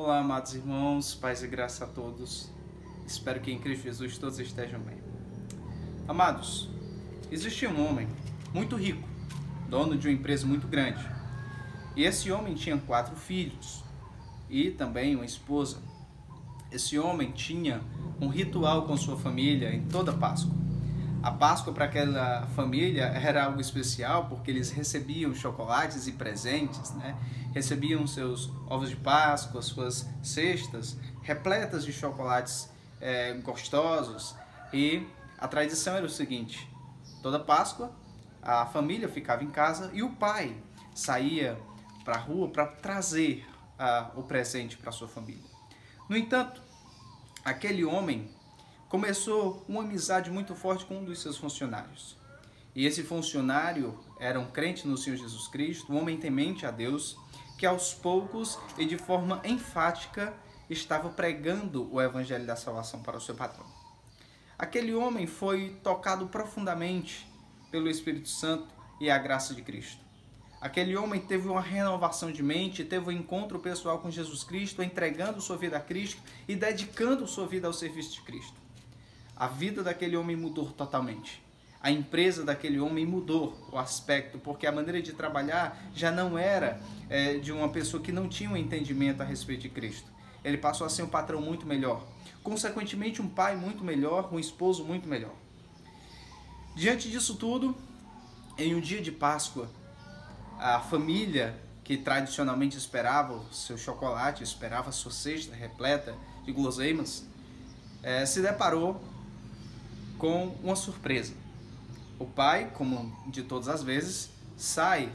Olá, amados irmãos, paz e graça a todos. Espero que em Cristo Jesus todos estejam bem. Amados, existia um homem muito rico, dono de uma empresa muito grande. E esse homem tinha 4 filhos e também uma esposa. Esse homem tinha um ritual com sua família em toda Páscoa. A Páscoa para aquela família era algo especial porque eles recebiam chocolates e presentes, Recebiam seus ovos de Páscoa, suas cestas repletas de chocolates gostosos. E a tradição era o seguinte: toda Páscoa a família ficava em casa e o pai saía para a rua para trazer o presente para sua família. No entanto, aquele homem começou uma amizade muito forte com um dos seus funcionários. E esse funcionário era um crente no Senhor Jesus Cristo, um homem temente a Deus, que aos poucos e de forma enfática estava pregando o evangelho da salvação para o seu patrão. Aquele homem foi tocado profundamente pelo Espírito Santo e a graça de Cristo. Aquele homem teve uma renovação de mente, teve um encontro pessoal com Jesus Cristo, entregando sua vida a Cristo e dedicando sua vida ao serviço de Cristo. A vida daquele homem mudou totalmente. A empresa daquele homem mudou o aspecto, porque a maneira de trabalhar já não era de uma pessoa que não tinha um entendimento a respeito de Cristo. Ele passou a ser um patrão muito melhor. Consequentemente, um pai muito melhor, um esposo muito melhor. Diante disso tudo, em um dia de Páscoa, a família que tradicionalmente esperava o seu chocolate, esperava a sua cesta repleta de guloseimas, se deparou com uma surpresa. O pai, como de todas as vezes, sai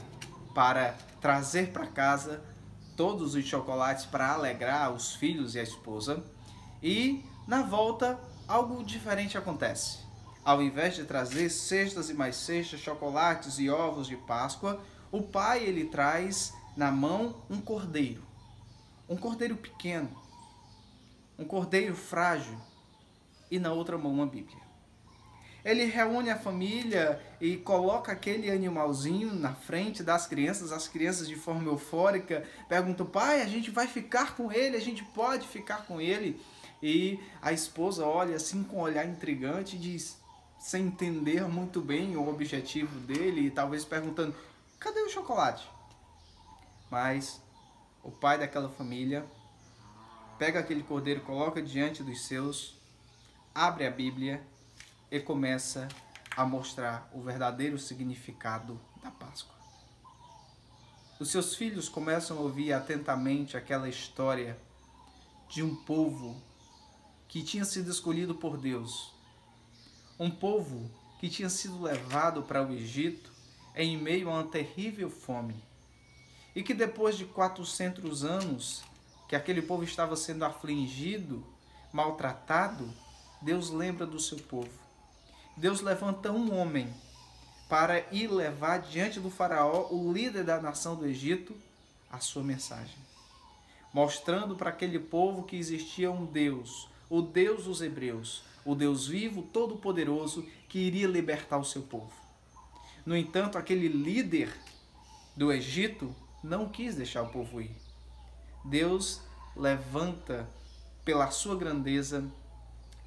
para trazer para casa todos os chocolates para alegrar os filhos e a esposa, e na volta algo diferente acontece. Ao invés de trazer cestas e mais cestas, chocolates e ovos de Páscoa, o pai ele traz na mão um cordeiro pequeno, um cordeiro frágil, e na outra mão uma Bíblia. Ele reúne a família e coloca aquele animalzinho na frente das crianças. As crianças, de forma eufórica, perguntam: pai, a gente vai ficar com ele? A gente pode ficar com ele? E a esposa olha assim com um olhar intrigante e diz, sem entender muito bem o objetivo dele, e talvez perguntando: cadê o chocolate? Mas o pai daquela família pega aquele cordeiro, coloca diante dos seus, abre a Bíblia e começa a mostrar o verdadeiro significado da Páscoa. Os seus filhos começam a ouvir atentamente aquela história de um povo que tinha sido escolhido por Deus. Um povo que tinha sido levado para o Egito em meio a uma terrível fome. E que depois de 400 anos que aquele povo estava sendo afligido, maltratado, Deus lembra do seu povo. Deus levanta um homem para ir levar diante do faraó, o líder da nação do Egito, a sua mensagem. Mostrando para aquele povo que existia um Deus, o Deus dos hebreus, o Deus vivo, todo-poderoso, que iria libertar o seu povo. No entanto, aquele líder do Egito não quis deixar o povo ir. Deus levanta pela sua grandeza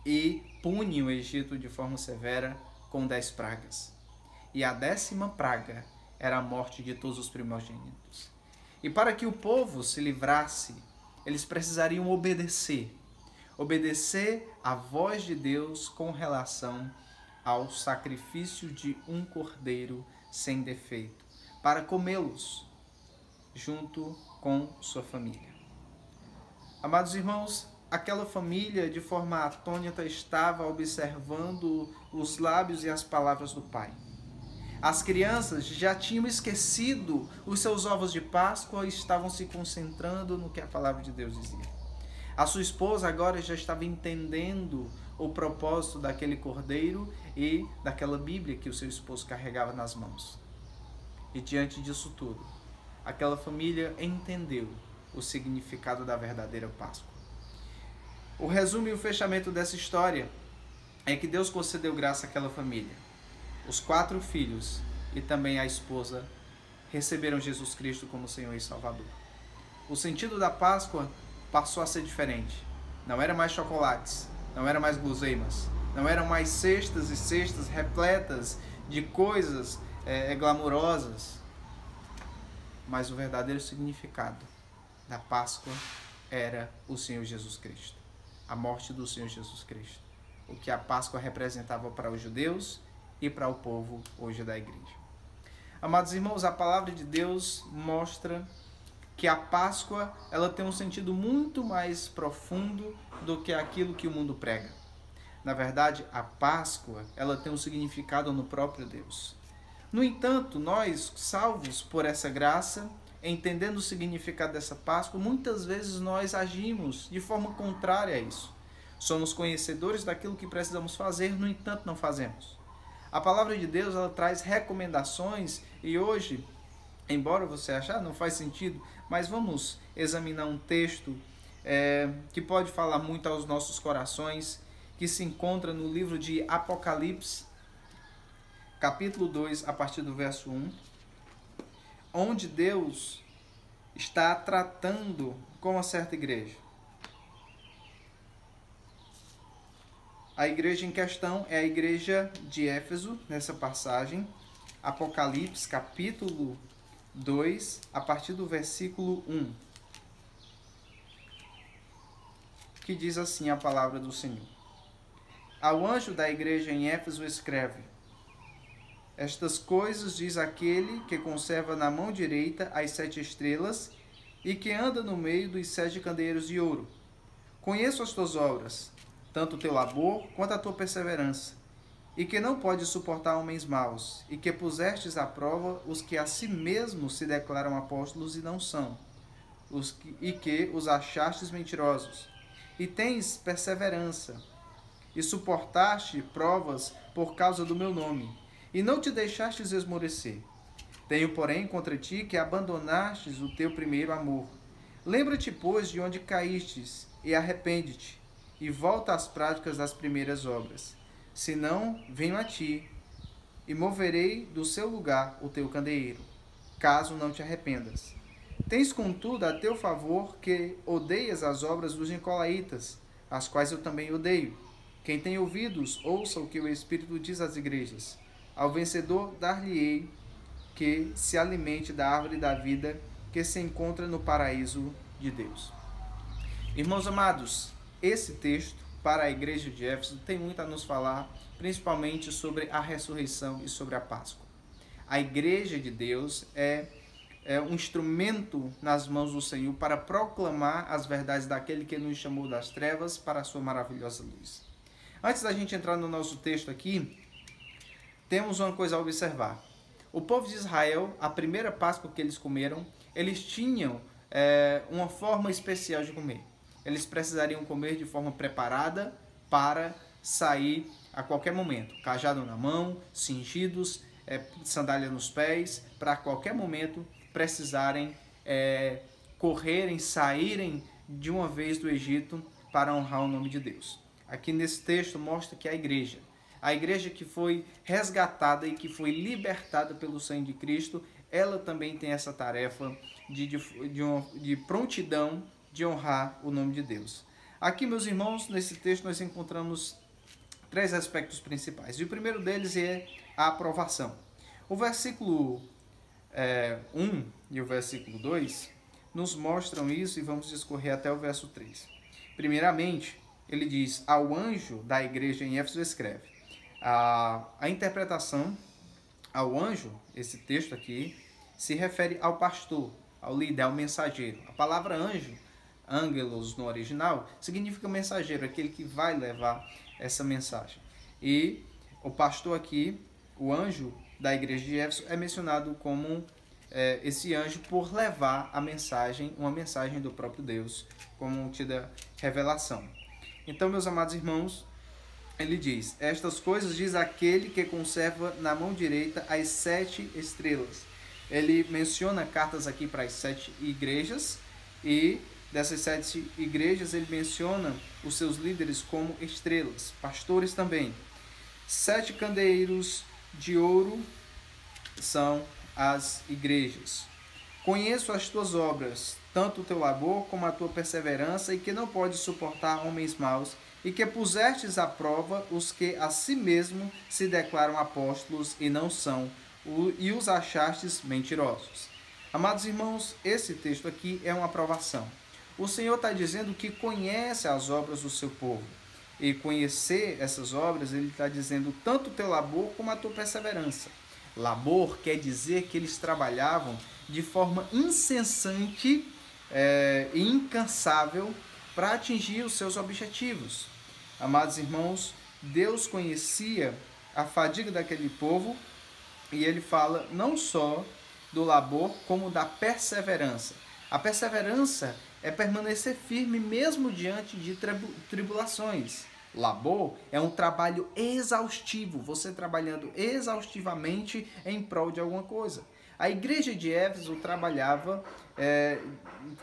e pune o Egito de forma severa com 10 pragas. E a 10ª praga era a morte de todos os primogênitos. E para que o povo se livrasse, eles precisariam obedecer à voz de Deus com relação ao sacrifício de um cordeiro sem defeito, para comê-los junto com sua família. Amados irmãos, aquela família, de forma atônita, estava observando os lábios e as palavras do pai. As crianças já tinham esquecido os seus ovos de Páscoa e estavam se concentrando no que a palavra de Deus dizia. A sua esposa agora já estava entendendo o propósito daquele cordeiro e daquela Bíblia que o seu esposo carregava nas mãos. E diante disso tudo, aquela família entendeu o significado da verdadeira Páscoa. O resumo e o fechamento dessa história é que Deus concedeu graça àquela família. Os 4 filhos e também a esposa receberam Jesus Cristo como Senhor e Salvador. O sentido da Páscoa passou a ser diferente. Não era mais chocolates, não era mais guloseimas, não eram mais cestas e cestas repletas de coisas glamourosas. Mas o verdadeiro significado da Páscoa era o Senhor Jesus Cristo, a morte do Senhor Jesus Cristo, o que a Páscoa representava para os judeus e para o povo hoje da igreja. Amados irmãos, a palavra de Deus mostra que a Páscoa ela tem um sentido muito mais profundo do que aquilo que o mundo prega. Na verdade, a Páscoa ela tem um significado no próprio Deus. No entanto, nós, salvos por essa graça, entendendo o significado dessa Páscoa, muitas vezes nós agimos de forma contrária a isso. Somos conhecedores daquilo que precisamos fazer, no entanto não fazemos. A palavra de Deus ela traz recomendações e hoje, embora você ache não faz sentido, mas vamos examinar um texto que pode falar muito aos nossos corações, que se encontra no livro de Apocalipse, capítulo 2, a partir do verso 1, onde Deus está tratando com uma certa igreja. A igreja em questão é a igreja de Éfeso, nessa passagem, Apocalipse, capítulo 2, a partir do versículo 1, que diz assim a palavra do Senhor. Ao anjo da igreja em Éfeso escreve: Estas coisas diz aquele que conserva na mão direita as 7 estrelas e que anda no meio dos 7 candeeiros de ouro. Conheço as tuas obras, tanto o teu labor quanto a tua perseverança, e que não podes suportar homens maus, e que pusestes à prova os que a si mesmos se declaram apóstolos e não são, e que os achastes mentirosos, e tens perseverança, e suportaste provas por causa do meu nome, e não te deixastes esmorecer. Tenho, porém, contra ti que abandonastes o teu primeiro amor. Lembra-te, pois, de onde caístes, e arrepende-te, e volta às práticas das primeiras obras. Senão, venho a ti, e moverei do seu lugar o teu candeeiro, caso não te arrependas. Tens, contudo, a teu favor que odeias as obras dos nicolaítas, as quais eu também odeio. Quem tem ouvidos, ouça o que o Espírito diz às igrejas. Ao vencedor dar-lhe-ei que se alimente da árvore da vida que se encontra no paraíso de Deus. Irmãos amados, esse texto para a igreja de Éfeso tem muito a nos falar, principalmente sobre a ressurreição e sobre a Páscoa. A igreja de Deus é um instrumento nas mãos do Senhor para proclamar as verdades daquele que nos chamou das trevas para a sua maravilhosa luz. Antes da gente entrar no nosso texto aqui, temos uma coisa a observar. O povo de Israel, a primeira Páscoa que eles comeram, eles tinham uma forma especial de comer. Eles precisariam comer de forma preparada para sair a qualquer momento. Cajado na mão, cingidos, sandália nos pés, para a qualquer momento precisarem correrem, saírem de uma vez do Egito para honrar o nome de Deus. Aqui nesse texto mostra que a igreja que foi resgatada e que foi libertada pelo sangue de Cristo, ela também tem essa tarefa de prontidão de honrar o nome de Deus. Aqui, meus irmãos, nesse texto nós encontramos 3 aspectos principais. E o primeiro deles é a aprovação. O versículo 1 e o versículo 2 nos mostram isso e vamos discorrer até o verso 3. Primeiramente, ele diz: ao anjo da igreja em Éfeso escreve. A interpretação ao anjo, esse texto aqui, se refere ao pastor, ao líder, ao mensageiro. A palavra anjo, angelos no original, significa mensageiro, aquele que vai levar essa mensagem. E o pastor aqui, o anjo da igreja de Éfeso, é mencionado como esse anjo por levar a mensagem, uma mensagem do próprio Deus, como tida revelação. Então, meus amados irmãos, ele diz: estas coisas diz aquele que conserva na mão direita as 7 estrelas. Ele menciona cartas aqui para as 7 igrejas, e dessas 7 igrejas ele menciona os seus líderes como estrelas, pastores também. 7 candeeiros de ouro são as igrejas. Conheço as tuas obras, tanto o teu labor como a tua perseverança, e que não podes suportar homens maus, e que pusestes à prova os que a si mesmo se declaram apóstolos e não são, e os achastes mentirosos. Amados irmãos, esse texto aqui é uma aprovação. O Senhor está dizendo que conhece as obras do seu povo. E conhecer essas obras, ele está dizendo tanto o teu labor como a tua perseverança. Labor quer dizer que eles trabalhavam de forma incessante e incansável para atingir os seus objetivos. Amados irmãos, Deus conhecia a fadiga daquele povo, e ele fala não só do labor, como da perseverança. A perseverança é permanecer firme mesmo diante de tribulações. Labor é um trabalho exaustivo, você trabalhando exaustivamente em prol de alguma coisa. A igreja de Éfeso trabalhava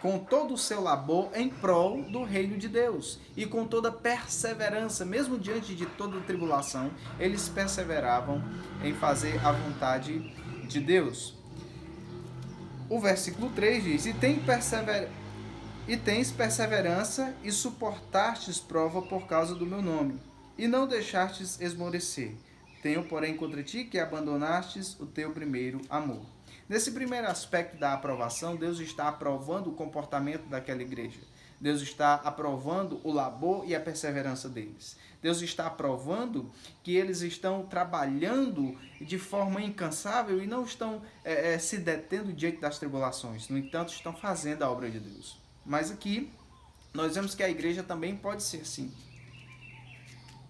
com todo o seu labor em prol do reino de Deus. E com toda perseverança, mesmo diante de toda tribulação, eles perseveravam em fazer a vontade de Deus. O versículo 3 diz: E tens perseverança e suportastes prova por causa do meu nome, e não deixastes esmorecer. Tenho, porém, contra ti que abandonastes o teu primeiro amor. Nesse primeiro aspecto da aprovação, Deus está aprovando o comportamento daquela igreja. Deus está aprovando o labor e a perseverança deles. Deus está aprovando que eles estão trabalhando de forma incansável e não estão se detendo diante das tribulações. No entanto, estão fazendo a obra de Deus. Mas aqui, nós vemos que a igreja também pode ser assim.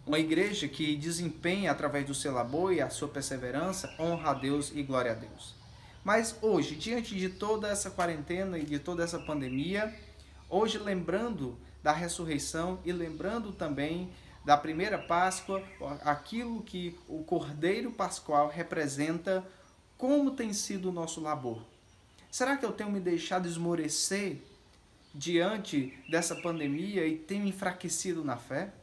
Uma igreja que desempenha através do seu labor e a sua perseverança, honra a Deus e glória a Deus. Mas hoje, diante de toda essa quarentena e de toda essa pandemia, hoje lembrando da ressurreição e lembrando também da primeira Páscoa, aquilo que o Cordeiro Pascual representa, como tem sido o nosso labor. Será que eu tenho me deixado esmorecer diante dessa pandemia e tenho enfraquecido na fé?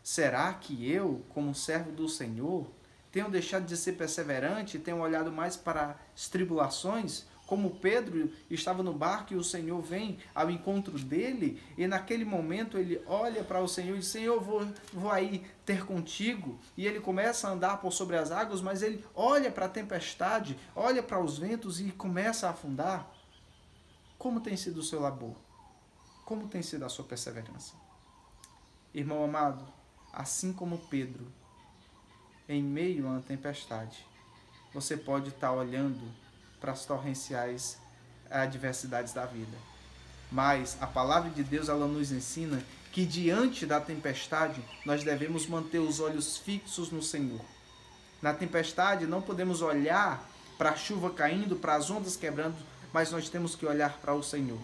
Será que eu, como servo do Senhor, tenho deixado de ser perseverante e tenho olhado mais para as tribulações? Como Pedro estava no barco e o Senhor vem ao encontro dele, e naquele momento ele olha para o Senhor e diz: Senhor, vou aí ter contigo. E ele começa a andar por sobre as águas, mas ele olha para a tempestade, olha para os ventos e começa a afundar. Como tem sido o seu labor? Como tem sido a sua perseverança? Irmão amado, assim como Pedro, em meio a uma tempestade, você pode estar olhando para as torrenciais adversidades da vida. Mas a palavra de Deus, ela nos ensina que diante da tempestade, nós devemos manter os olhos fixos no Senhor. Na tempestade, não podemos olhar para a chuva caindo, para as ondas quebrando, mas nós temos que olhar para o Senhor.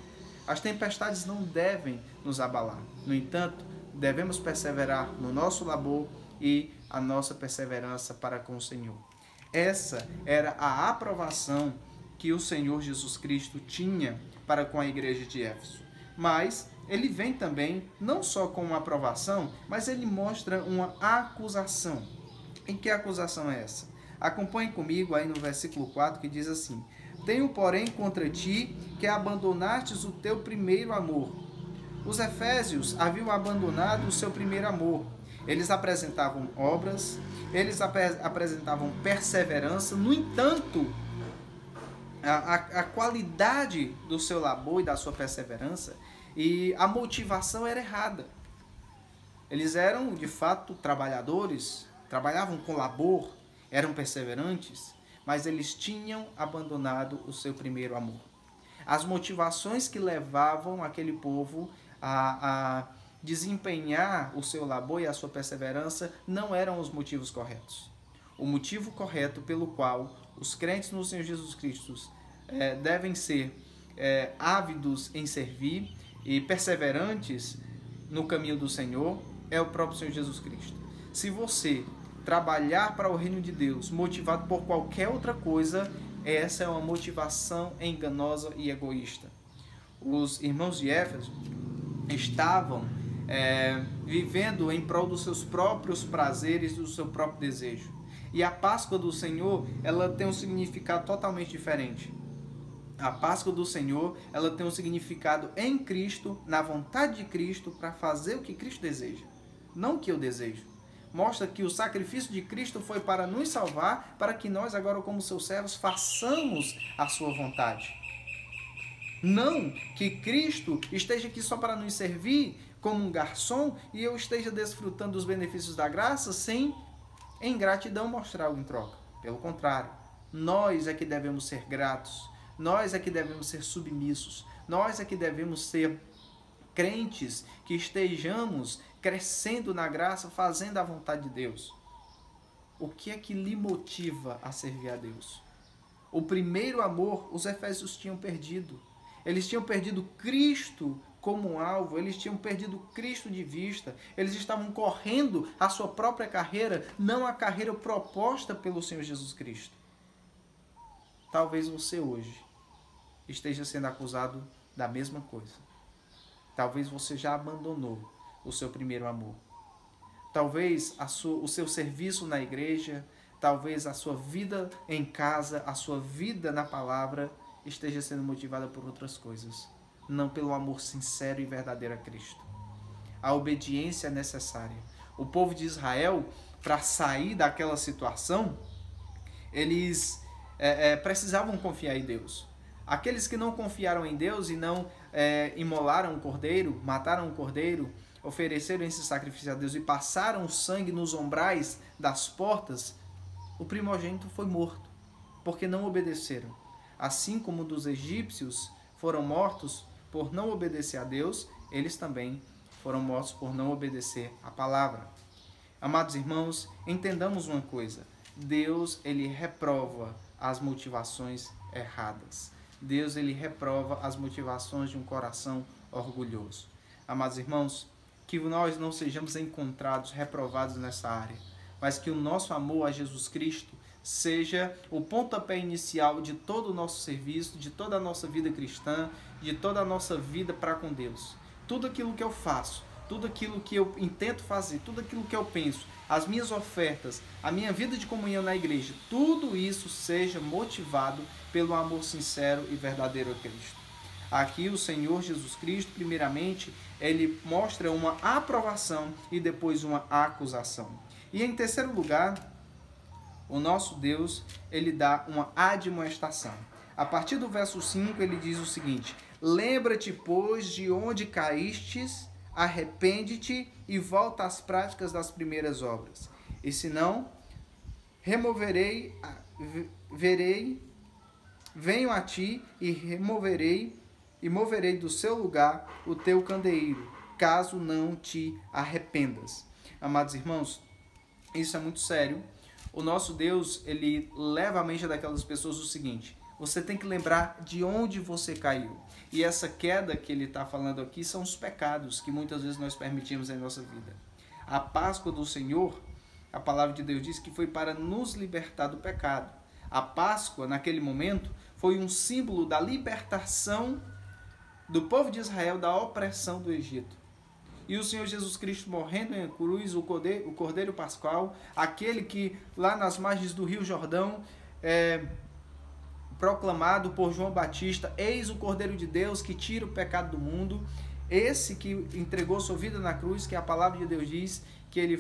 As tempestades não devem nos abalar. No entanto, devemos perseverar no nosso labor e a nossa perseverança para com o Senhor. Essa era a aprovação que o Senhor Jesus Cristo tinha para com a igreja de Éfeso. Mas ele vem também, não só com uma aprovação, mas ele mostra uma acusação. E que acusação é essa? Acompanhe comigo aí no versículo 4, que diz assim: Tenho, porém, contra ti que abandonastes o teu primeiro amor. Os efésios haviam abandonado o seu primeiro amor. Eles apresentavam obras, eles apresentavam perseverança, no entanto, a qualidade do seu labor e da sua perseverança e a motivação era errada. Eles eram, de fato, trabalhadores, trabalhavam com labor, eram perseverantes, mas eles tinham abandonado o seu primeiro amor. As motivações que levavam aquele povo a desempenhar o seu labor e a sua perseverança não eram os motivos corretos. O motivo correto pelo qual os crentes no Senhor Jesus Cristo devem ser ávidos em servir e perseverantes no caminho do Senhor é o próprio Senhor Jesus Cristo. Se você trabalhar para o reino de Deus motivado por qualquer outra coisa, essa é uma motivação enganosa e egoísta. Os irmãos de Éfeso estavam vivendo em prol dos seus próprios prazeres, do seu próprio desejo. E a Páscoa do Senhor, ela tem um significado totalmente diferente. A Páscoa do Senhor, ela tem um significado em Cristo, na vontade de Cristo, para fazer o que Cristo deseja, não o que eu desejo. Mostra que o sacrifício de Cristo foi para nos salvar, para que nós agora, como seus servos, façamos a sua vontade. Não que Cristo esteja aqui só para nos servir como um garçom e eu esteja desfrutando dos benefícios da graça sem, em gratidão, mostrar algo em troca. Pelo contrário, nós é que devemos ser gratos. Nós é que devemos ser submissos. Nós é que devemos ser crentes que estejamos crescendo na graça, fazendo a vontade de Deus. O que é que lhe motiva a servir a Deus? O primeiro amor, os efésios tinham perdido. Eles tinham perdido Cristo como um alvo, eles tinham perdido Cristo de vista, eles estavam correndo a sua própria carreira, não a carreira proposta pelo Senhor Jesus Cristo. Talvez você hoje esteja sendo acusado da mesma coisa. Talvez você já abandonou o seu primeiro amor. Talvez o seu serviço na igreja, talvez a sua vida em casa, a sua vida na palavra esteja sendo motivada por outras coisas, não pelo amor sincero e verdadeiro a Cristo. A obediência é necessária. O povo de Israel, para sair daquela situação, eles precisavam confiar em Deus. Aqueles que não confiaram em Deus e não imolaram um cordeiro, mataram um cordeiro, ofereceram esse sacrifício a Deus e passaram o sangue nos umbrais das portas, o primogênito foi morto, porque não obedeceram. Assim como dos egípcios foram mortos por não obedecer a Deus, eles também foram mortos por não obedecer a palavra. Amados irmãos, entendamos uma coisa. Deus, ele reprova as motivações erradas. Deus, ele reprova as motivações de um coração orgulhoso. Amados irmãos, que nós não sejamos encontrados reprovados nessa área, mas que o nosso amor a Jesus Cristo seja o pontapé inicial de todo o nosso serviço, de toda a nossa vida cristã, de toda a nossa vida para com Deus. Tudo aquilo que eu faço, tudo aquilo que eu intento fazer, tudo aquilo que eu penso, as minhas ofertas, a minha vida de comunhão na igreja, tudo isso seja motivado pelo amor sincero e verdadeiro a Cristo. Aqui o Senhor Jesus Cristo, primeiramente, ele mostra uma aprovação e depois uma acusação. E em terceiro lugar, o nosso Deus, ele dá uma admoestação. A partir do verso 5, ele diz o seguinte: lembra-te, pois, de onde caístes, arrepende-te e volta às práticas das primeiras obras. E se não, venho a ti e moverei do seu lugar o teu candeeiro, caso não te arrependas. Amados irmãos, isso é muito sério. O nosso Deus, ele leva à mente daquelas pessoas o seguinte: você tem que lembrar de onde você caiu. E essa queda que ele está falando aqui são os pecados que muitas vezes nós permitimos em nossa vida. A Páscoa do Senhor, a palavra de Deus diz que foi para nos libertar do pecado. A Páscoa, naquele momento, foi um símbolo da libertação do povo de Israel da opressão do Egito. E o Senhor Jesus Cristo morrendo em cruz, o Cordeiro Pascual, aquele que lá nas margens do Rio Jordão, proclamado por João Batista: eis o Cordeiro de Deus que tira o pecado do mundo. Esse que entregou sua vida na cruz, que a palavra de Deus diz que ele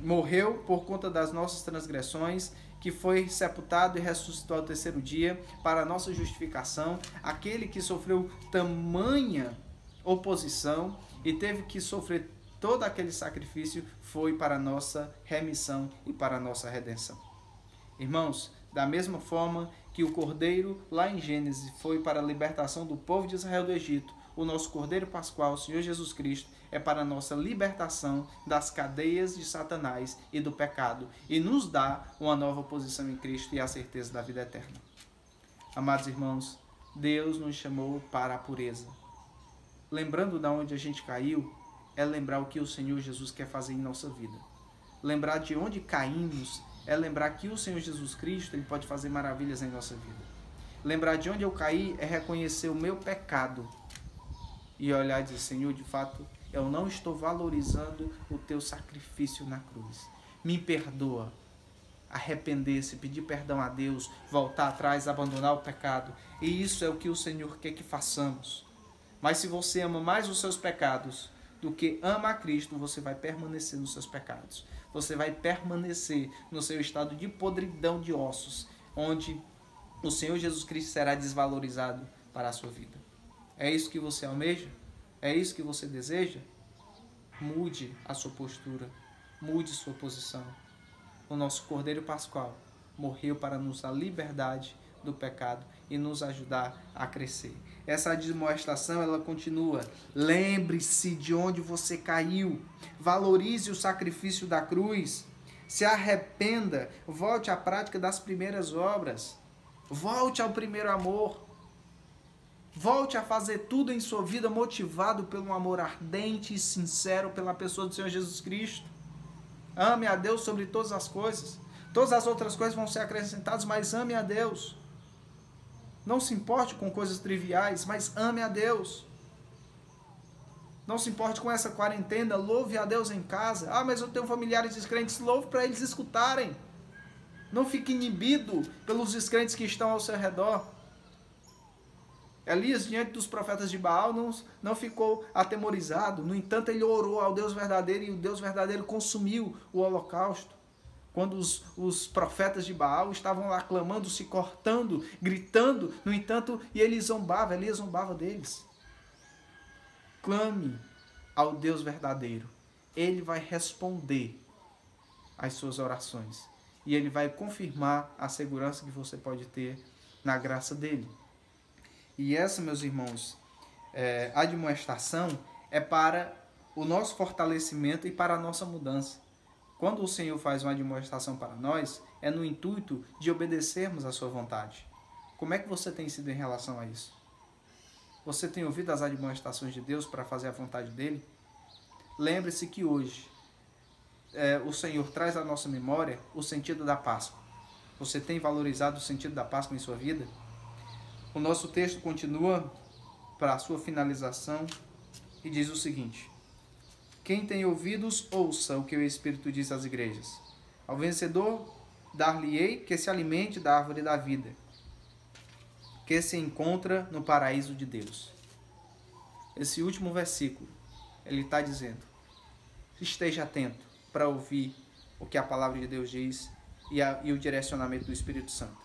morreu por conta das nossas transgressões, que foi sepultado e ressuscitou ao terceiro dia para a nossa justificação. Aquele que sofreu tamanha oposição e teve que sofrer todo aquele sacrifício, foi para a nossa remissão e para a nossa redenção. Irmãos, da mesma forma que o Cordeiro lá em Gênesis foi para a libertação do povo de Israel do Egito, o nosso Cordeiro Pascual, o Senhor Jesus Cristo, é para a nossa libertação das cadeias de Satanás e do pecado, e nos dá uma nova posição em Cristo e a certeza da vida eterna. Amados irmãos, Deus nos chamou para a pureza. Lembrando de onde a gente caiu, é lembrar o que o Senhor Jesus quer fazer em nossa vida. Lembrar de onde caímos é lembrar que o Senhor Jesus Cristo, ele pode fazer maravilhas em nossa vida. Lembrar de onde eu caí é reconhecer o meu pecado e olhar e dizer: Senhor, de fato, eu não estou valorizando o teu sacrifício na cruz. Me perdoa. arrepender-se, pedir perdão a Deus, voltar atrás, abandonar o pecado. E isso é o que o Senhor quer que façamos. Mas se você ama mais os seus pecados do que ama a Cristo, você vai permanecer nos seus pecados. Você vai permanecer no seu estado de podridão de ossos, onde o Senhor Jesus Cristo será desvalorizado para a sua vida. É isso que você almeja? É isso que você deseja? Mude a sua postura, mude sua posição. O nosso Cordeiro Pascual morreu para nos dar liberdade do pecado e nos ajudar a crescer. Essa admoestação, ela continua. Lembre-se de onde você caiu. Valorize o sacrifício da cruz. Se arrependa. Volte à prática das primeiras obras. Volte ao primeiro amor. Volte a fazer tudo em sua vida motivado pelo amor ardente e sincero pela pessoa do Senhor Jesus Cristo. Ame a Deus sobre todas as coisas. Todas as outras coisas vão ser acrescentadas, mas ame a Deus. Não se importe com coisas triviais, mas ame a Deus. Não se importe com essa quarentena, louve a Deus em casa. Ah, mas eu tenho familiares descrentes, louve para eles escutarem. Não fique inibido pelos descrentes que estão ao seu redor. Elias, diante dos profetas de Baal, não ficou atemorizado. No entanto, ele orou ao Deus verdadeiro e o Deus verdadeiro consumiu o holocausto. Quando os profetas de Baal estavam lá clamando, se cortando, gritando, no entanto, e Elias zombava deles. Clame ao Deus verdadeiro. Ele vai responder às suas orações. E ele vai confirmar a segurança que você pode ter na graça dele. E essa, meus irmãos, admoestação é para o nosso fortalecimento e para a nossa mudança. Quando o Senhor faz uma admoestação para nós, é no intuito de obedecermos à sua vontade. Como é que você tem sido em relação a isso? Você tem ouvido as admoestações de Deus para fazer a vontade dele? Lembre-se que hoje o Senhor traz à nossa memória o sentido da Páscoa. Você tem valorizado o sentido da Páscoa em sua vida? O nosso texto continua para a sua finalização e diz o seguinte: quem tem ouvidos, ouça o que o Espírito diz às igrejas. Ao vencedor, dar-lhe-ei que se alimente da árvore da vida, que se encontra no paraíso de Deus. Esse último versículo, ele está dizendo: esteja atento para ouvir o que a palavra de Deus diz e o direcionamento do Espírito Santo.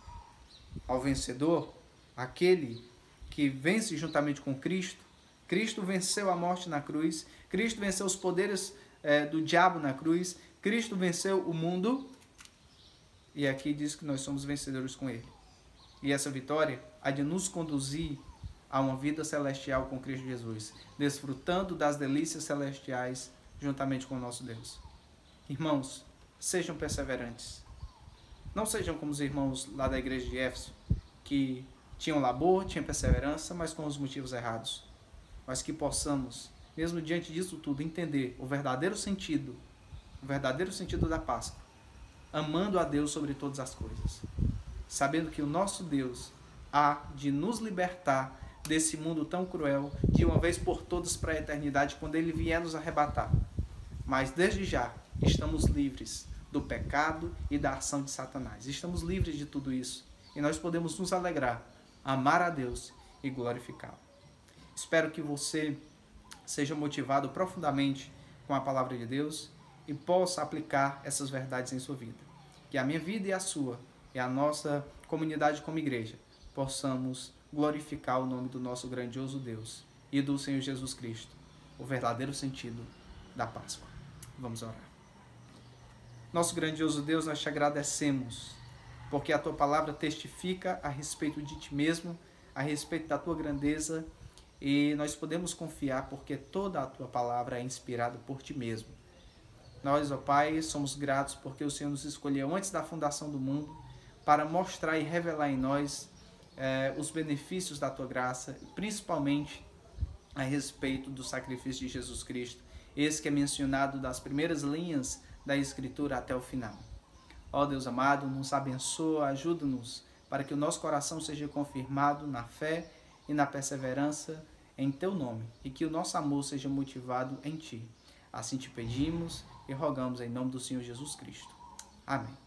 Ao vencedor, aquele que vence juntamente com Cristo. Cristo venceu a morte na cruz. Cristo venceu os poderes do diabo na cruz. Cristo venceu o mundo. E aqui diz que nós somos vencedores com ele. E essa vitória há de nos conduzir a uma vida celestial com Cristo Jesus, desfrutando das delícias celestiais juntamente com o nosso Deus. Irmãos, sejam perseverantes. Não sejam como os irmãos lá da igreja de Éfeso, que tinham labor, tinham perseverança, mas com os motivos errados. Mas que possamos, mesmo diante disso tudo, entender o verdadeiro sentido da Páscoa, amando a Deus sobre todas as coisas, sabendo que o nosso Deus há de nos libertar desse mundo tão cruel, de uma vez por todas para a eternidade, quando Ele vier nos arrebatar. Mas desde já estamos livres do pecado e da ação de Satanás. Estamos livres de tudo isso. E nós podemos nos alegrar, amar a Deus e glorificá-lo. Espero que você seja motivado profundamente com a palavra de Deus e possa aplicar essas verdades em sua vida. Que a minha vida e a sua, e a nossa comunidade como igreja, possamos glorificar o nome do nosso grandioso Deus e do Senhor Jesus Cristo, o verdadeiro sentido da Páscoa. Vamos orar. Nosso grandioso Deus, nós te agradecemos, porque a tua palavra testifica a respeito de ti mesmo, a respeito da tua grandeza, e nós podemos confiar porque toda a tua palavra é inspirada por ti mesmo. Nós, ó Pai, somos gratos porque o Senhor nos escolheu antes da fundação do mundo para mostrar e revelar em nós os benefícios da tua graça, principalmente a respeito do sacrifício de Jesus Cristo, esse que é mencionado das primeiras linhas da Escritura até o final. Ó Deus amado, nos abençoa, ajuda-nos para que o nosso coração seja confirmado na fé e na perseverança em teu nome, e que o nosso amor seja motivado em ti. Assim te pedimos e rogamos em nome do Senhor Jesus Cristo. Amém.